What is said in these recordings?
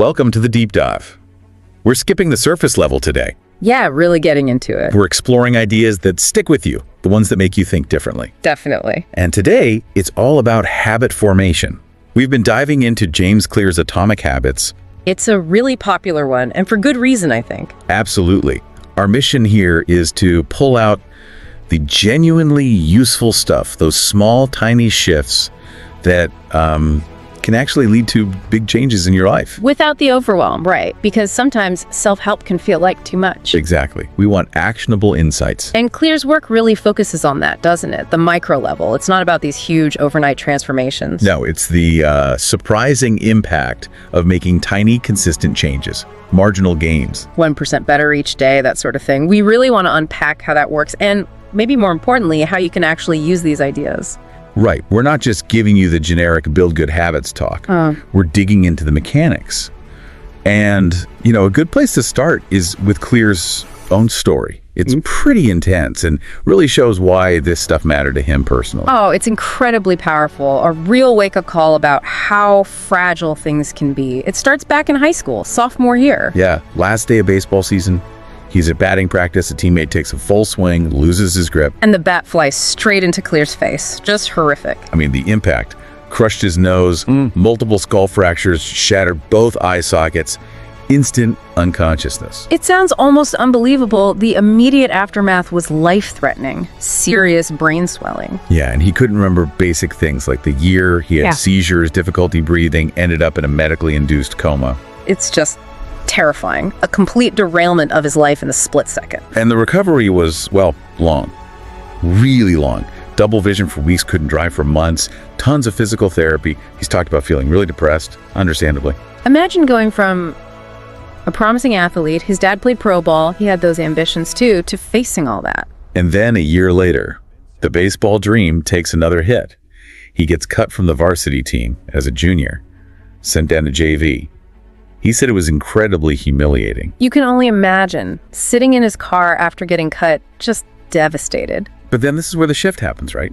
Welcome to the deep dive. We're skipping the surface level today. Yeah, really getting into it. We're exploring ideas that stick with you, the ones that make you think differently. Definitely. And today, it's all about habit formation. We've been diving into James Clear's Atomic Habits. It's a really popular one, and for good reason, I think. Absolutely. Our mission here is to pull out the genuinely useful stuff, those small, tiny shifts that can actually lead to big changes in your life. Without the overwhelm, right? Because sometimes self-help can feel like too much. Exactly. We want actionable insights. And Clear's work really focuses on that, doesn't it? The micro level. It's not about these huge overnight transformations. No, it's the surprising impact of making tiny, consistent changes, marginal gains. 1% better each day, that sort of thing. We really want to unpack how that works, and maybe more importantly, how you can actually use these ideas. Right. We're not just giving you the generic build good habits talk. We're digging into the mechanics. And, a good place to start is with Clear's own story. It's pretty intense and really shows why this stuff mattered to him personally. Oh, it's incredibly powerful. A real wake-up call about how fragile things can be. It starts back in high school, sophomore year. Yeah. Last day of baseball season. He's at batting practice, a teammate takes a full swing, loses his grip. And the bat flies straight into Clear's face. Just horrific. I mean, the impact crushed his nose, multiple skull fractures, shattered both eye sockets, instant unconsciousness. It sounds almost unbelievable. The immediate aftermath was life-threatening, serious brain swelling. Yeah, and he couldn't remember basic things like the year, he had seizures, difficulty breathing, ended up in a medically induced coma. It's just terrifying. A complete derailment of his life in a split second. And the recovery was, long. Really long. Double vision for weeks, couldn't drive for months, tons of physical therapy. He's talked about feeling really depressed, understandably. Imagine going from a promising athlete, his dad played pro ball, he had those ambitions too, to facing all that. And then a year later, the baseball dream takes another hit. He gets cut from the varsity team as a junior, sent down to JV. He said it was incredibly humiliating. You can only imagine sitting in his car after getting cut, just devastated. But then this is where the shift happens, right?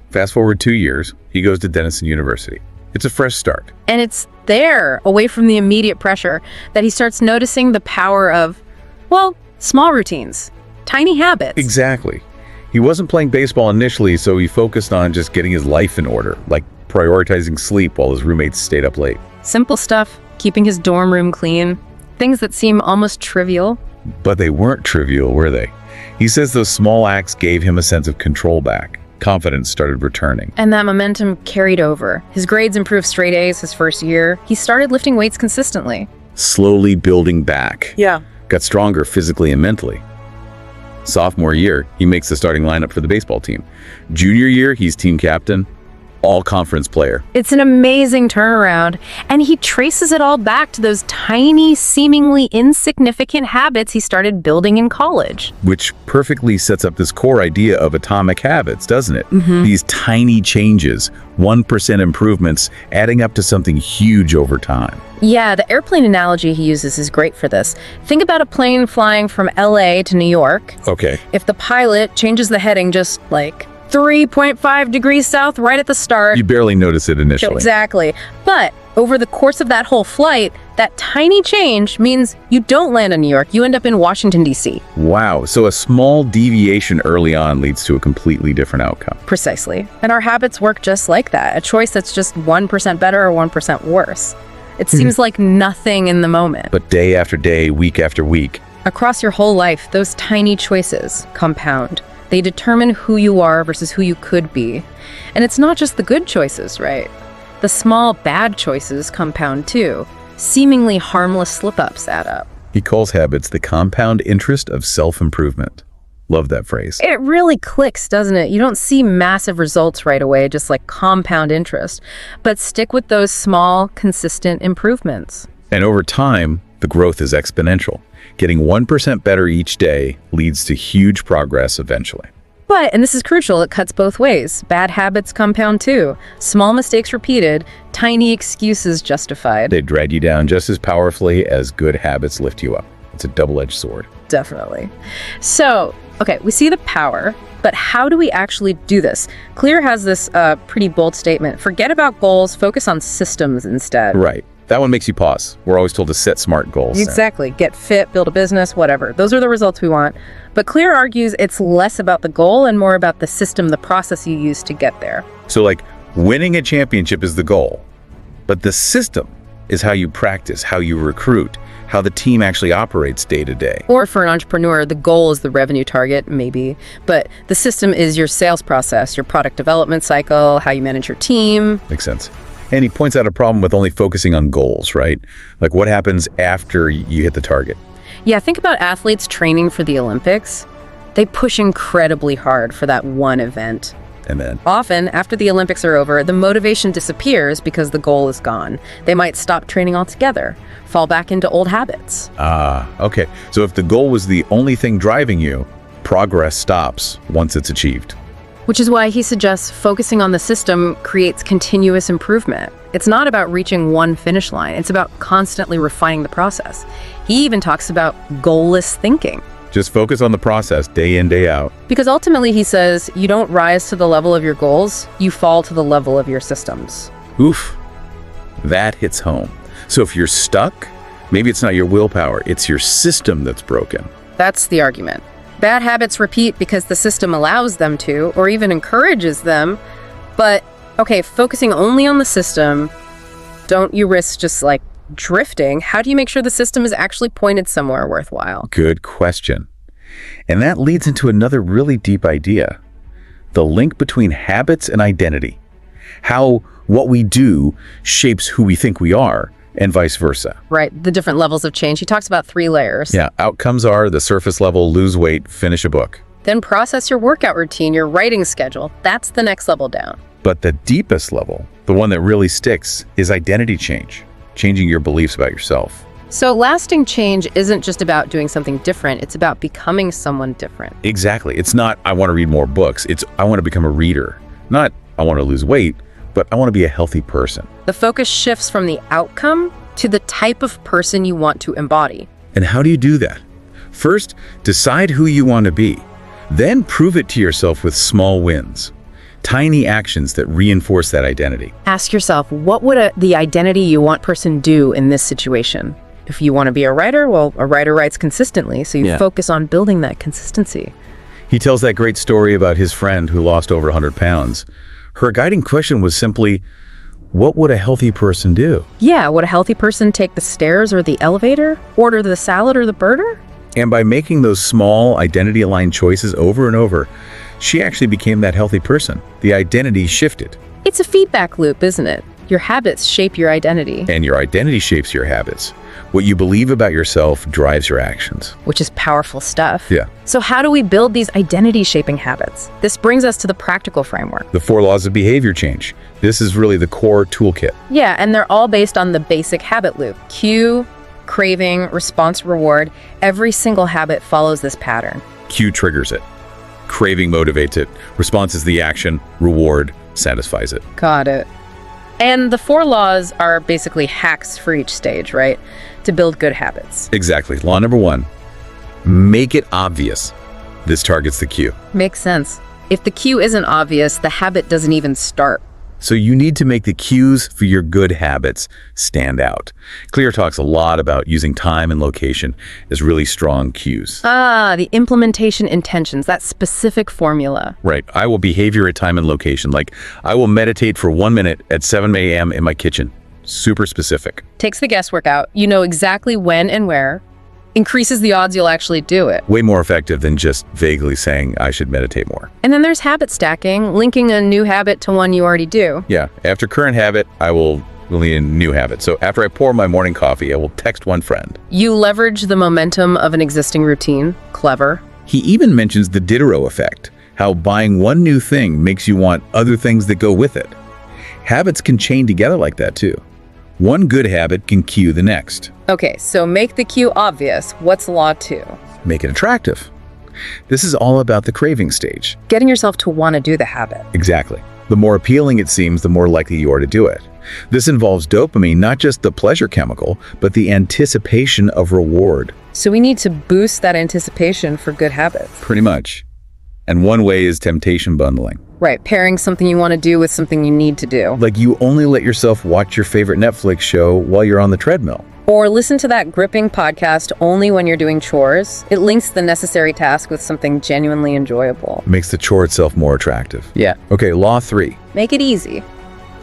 Fast forward 2 years, he goes to Denison University. It's a fresh start. And it's there, away from the immediate pressure, that he starts noticing the power of, small routines, tiny habits. Exactly. He wasn't playing baseball initially, so he focused on just getting his life in order, like prioritizing sleep while his roommates stayed up late. Simple stuff. Keeping his dorm room clean, things that seem almost trivial. But they weren't trivial, were they? He says those small acts gave him a sense of control back. Confidence started returning. And that momentum carried over. His grades improved straight A's his first year. He started lifting weights consistently. Slowly building back. Yeah. Got stronger physically and mentally. Sophomore year, he makes the starting lineup for the baseball team. Junior year, he's team captain. All-conference player. It's an amazing turnaround, and he traces it all back to those tiny, seemingly insignificant habits he started building in college. Which perfectly sets up this core idea of atomic habits, doesn't it? These tiny changes, 1% improvements, adding up to something huge over time. Yeah, the airplane analogy he uses is great for this. Think about a plane flying from LA to New York. Okay. If the pilot changes the heading just 3.5 degrees south right at the start. You barely notice it initially. Exactly. But over the course of that whole flight, that tiny change means you don't land in New York. You end up in Washington, D.C. Wow. So a small deviation early on leads to a completely different outcome. Precisely. And our habits work just like that. A choice that's just 1% better or 1% worse. It seems like nothing in the moment. But day after day, week after week. Across your whole life, those tiny choices compound. They determine who you are versus who you could be. And it's not just the good choices, right? The small bad choices compound too. Seemingly harmless slip-ups add up. He calls habits the compound interest of self-improvement. Love that phrase. It really clicks, doesn't it? You don't see massive results right away, just like compound interest. But stick with those small, consistent improvements. And over time, the growth is exponential. Getting 1% better each day leads to huge progress eventually. But, and this is crucial, it cuts both ways. Bad habits compound too. Small mistakes repeated, tiny excuses justified. They drag you down just as powerfully as good habits lift you up. It's a double-edged sword. Definitely. So, okay, we see the power, but how do we actually do this? Clear has this pretty bold statement. Forget about goals, focus on systems instead. Right. That one makes you pause. We're always told to set smart goals. Exactly. Get fit, build a business, whatever. Those are the results we want. But Clear argues it's less about the goal and more about the system, the process you use to get there. So like winning a championship is the goal, but the system is how you practice, how you recruit, how the team actually operates day to day. Or for an entrepreneur, the goal is the revenue target, maybe, but the system is your sales process, your product development cycle, how you manage your team. Makes sense. And he points out a problem with only focusing on goals, right? Like what happens after you hit the target? Yeah, think about athletes training for the Olympics. They push incredibly hard for that one event. And then? Often, after the Olympics are over, the motivation disappears because the goal is gone. They might stop training altogether, fall back into old habits. Okay. So if the goal was the only thing driving you, progress stops once it's achieved. Which is why he suggests focusing on the system creates continuous improvement. It's not about reaching one finish line. It's about constantly refining the process. He even talks about goalless thinking. Just focus on the process day in, day out. Because ultimately, he says, you don't rise to the level of your goals, you fall to the level of your systems. Oof. That hits home. So if you're stuck, maybe it's not your willpower, it's your system that's broken. That's the argument. Bad habits repeat because the system allows them to, or even encourages them. But, okay, focusing only on the system, don't you risk just like drifting? How do you make sure the system is actually pointed somewhere worthwhile? Good question. And that leads into another really deep idea. The link between habits and identity. How what we do shapes who we think we are, and vice versa. Right, the different levels of change. He talks about 3 layers. Yeah, outcomes are the surface level, lose weight, finish a book. Then process your workout routine, your writing schedule. That's the next level down. But the deepest level, the one that really sticks, is identity change. Changing your beliefs about yourself. So lasting change isn't just about doing something different, it's about becoming someone different. Exactly. It's not, I want to read more books. It's, I want to become a reader. Not, I want to lose weight, but I want to be a healthy person. The focus shifts from the outcome to the type of person you want to embody. And how do you do that? First, decide who you want to be. Then prove it to yourself with small wins. Tiny actions that reinforce that identity. Ask yourself, what would the identity you want person do in this situation? If you want to be a writer, well, a writer writes consistently, so you focus on building that consistency. He tells that great story about his friend who lost over 100 pounds. Her guiding question was simply, what would a healthy person do? Yeah, would a healthy person take the stairs or the elevator? Order the salad or the burger? And by making those small identity-aligned choices over and over, she actually became that healthy person. The identity shifted. It's a feedback loop, isn't it? Your habits shape your identity. And your identity shapes your habits. What you believe about yourself drives your actions. Which is powerful stuff. Yeah. So how do we build these identity-shaping habits? This brings us to the practical framework. The 4 laws of behavior change. This is really the core toolkit. Yeah, and they're all based on the basic habit loop. Cue, craving, response, reward. Every single habit follows this pattern. Cue triggers it. Craving motivates it. Response is the action. Reward satisfies it. Got it. And the 4 laws are basically hacks for each stage, right? To build good habits. Exactly. Law number 1, make it obvious. This targets the cue. Makes sense. If the cue isn't obvious, the habit doesn't even start. So you need to make the cues for your good habits stand out. Clear talks a lot about using time and location as really strong cues. The implementation intentions, that specific formula. Right. I will behavior at time and location. Like, I will meditate for 1 minute at 7 a.m. in my kitchen. Super specific. Takes the guesswork out. You know exactly when and where. Increases the odds you'll actually do it. Way more effective than just vaguely saying I should meditate more. And then there's habit stacking, linking a new habit to one you already do. Yeah. After current habit, I will lean in new habit. So after I pour my morning coffee, I will text one friend. You leverage the momentum of an existing routine. Clever. He even mentions the Diderot effect, how buying one new thing makes you want other things that go with it. Habits can chain together like that too. One good habit can cue the next. Okay, so make the cue obvious. What's law 2? Make it attractive. This is all about the craving stage. Getting yourself to want to do the habit. Exactly. The more appealing it seems, the more likely you are to do it. This involves dopamine, not just the pleasure chemical, but the anticipation of reward. So we need to boost that anticipation for good habits. Pretty much. And one way is temptation bundling. Right, pairing something you want to do with something you need to do. Like you only let yourself watch your favorite Netflix show while you're on the treadmill. Or listen to that gripping podcast only when you're doing chores. It links the necessary task with something genuinely enjoyable. Makes the chore itself more attractive. Yeah. Okay, law 3. Make it easy.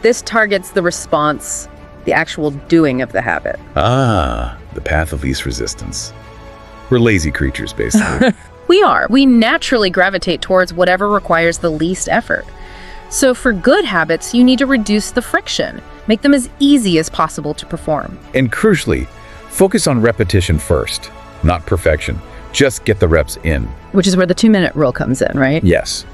This targets the response, the actual doing of the habit. Ah, the path of least resistance. We're lazy creatures, basically. We are. We naturally gravitate towards whatever requires the least effort. So for good habits, you need to reduce the friction. Make them as easy as possible to perform. And crucially, focus on repetition first, not perfection. Just get the reps in. Which is where the 2-minute rule comes in, right? Yes.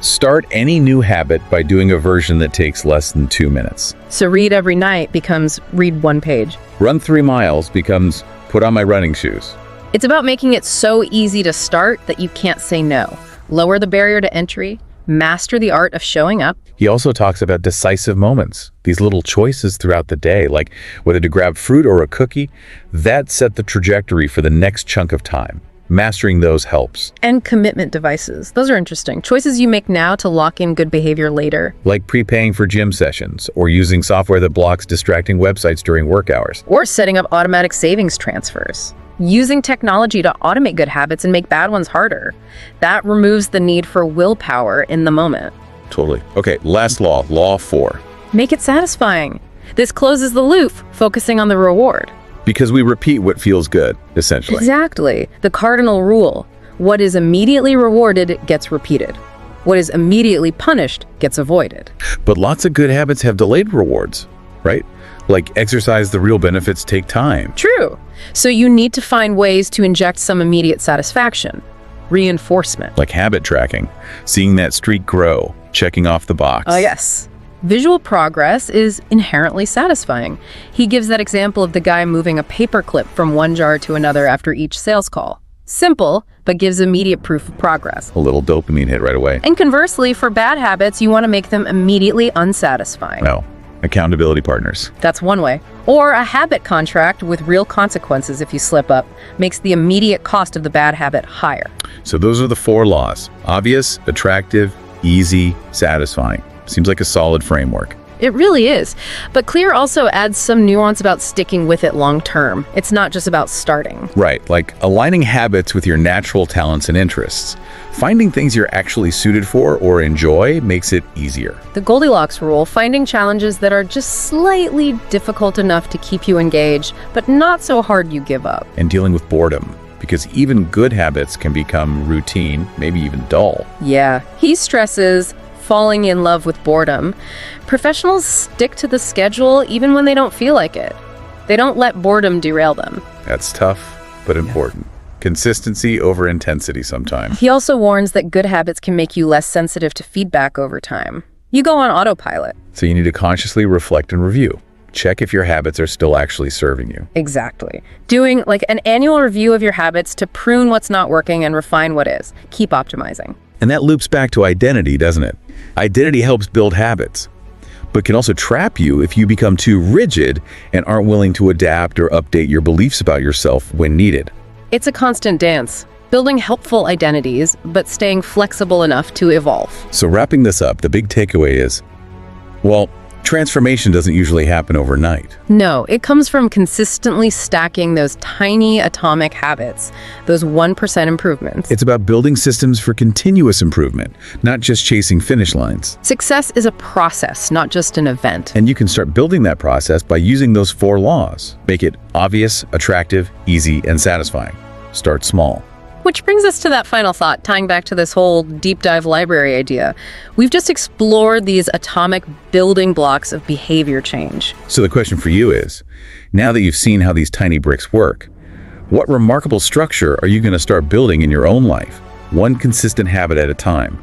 Start any new habit by doing a version that takes less than 2 minutes. So read every night becomes read 1 page. Run 3 miles becomes put on my running shoes. It's about making it so easy to start that you can't say no. Lower the barrier to entry. Master the art of showing up. He also talks about decisive moments, these little choices throughout the day, like whether to grab fruit or a cookie, that set the trajectory for the next chunk of time. Mastering those helps. And commitment devices. Those are interesting. Choices you make now to lock in good behavior later. Like prepaying for gym sessions or using software that blocks distracting websites during work hours. Or setting up automatic savings transfers. Using technology to automate good habits and make bad ones harder. That removes the need for willpower in the moment. Totally. Okay, last law, law 4. Make it satisfying. This closes the loop, focusing on the reward. Because we repeat what feels good, essentially. Exactly. The cardinal rule. What is immediately rewarded gets repeated. What is immediately punished gets avoided. But lots of good habits have delayed rewards, right? Like exercise, the real benefits take time. True. So you need to find ways to inject some immediate satisfaction. Reinforcement. Like habit tracking, seeing that streak grow, checking off the box. Oh, yes. Visual progress is inherently satisfying. He gives that example of the guy moving a paperclip from one jar to another after each sales call. Simple, but gives immediate proof of progress. A little dopamine hit right away. And conversely, for bad habits, you want to make them immediately unsatisfying. No. Accountability partners. That's one way. Or a habit contract with real consequences if you slip up makes the immediate cost of the bad habit higher. So those are the 4 laws. Obvious, attractive, easy, satisfying. Seems like a solid framework. It really is. But Clear also adds some nuance about sticking with it long term. It's not just about starting. Right, like aligning habits with your natural talents and interests. Finding things you're actually suited for or enjoy makes it easier. The Goldilocks rule, finding challenges that are just slightly difficult enough to keep you engaged, but not so hard you give up. And dealing with boredom, because even good habits can become routine, maybe even dull. Yeah, he stresses falling in love with boredom. Professionals stick to the schedule even when they don't feel like it. They don't let boredom derail them. That's tough, but important. Consistency over intensity sometimes. He also warns that good habits can make you less sensitive to feedback over time. You go on autopilot. So you need to consciously reflect and review. Check if your habits are still actually serving you. Exactly. Doing like an annual review of your habits to prune what's not working and refine what is. Keep optimizing. And that loops back to identity, doesn't it? Identity helps build habits, but can also trap you if you become too rigid and aren't willing to adapt or update your beliefs about yourself when needed. It's a constant dance, building helpful identities, but staying flexible enough to evolve. So wrapping this up, the big takeaway is, well, transformation doesn't usually happen overnight. No, it comes from consistently stacking those tiny atomic habits, those 1% improvements. It's about building systems for continuous improvement, not just chasing finish lines. Success is a process, not just an event. And you can start building that process by using those 4 laws. Make it obvious, attractive, easy, and satisfying. Start small. Which brings us to that final thought, tying back to this whole deep dive library idea. We've just explored these atomic building blocks of behavior change. So the question for you is, now that you've seen how these tiny bricks work, what remarkable structure are you going to start building in your own life, one consistent habit at a time?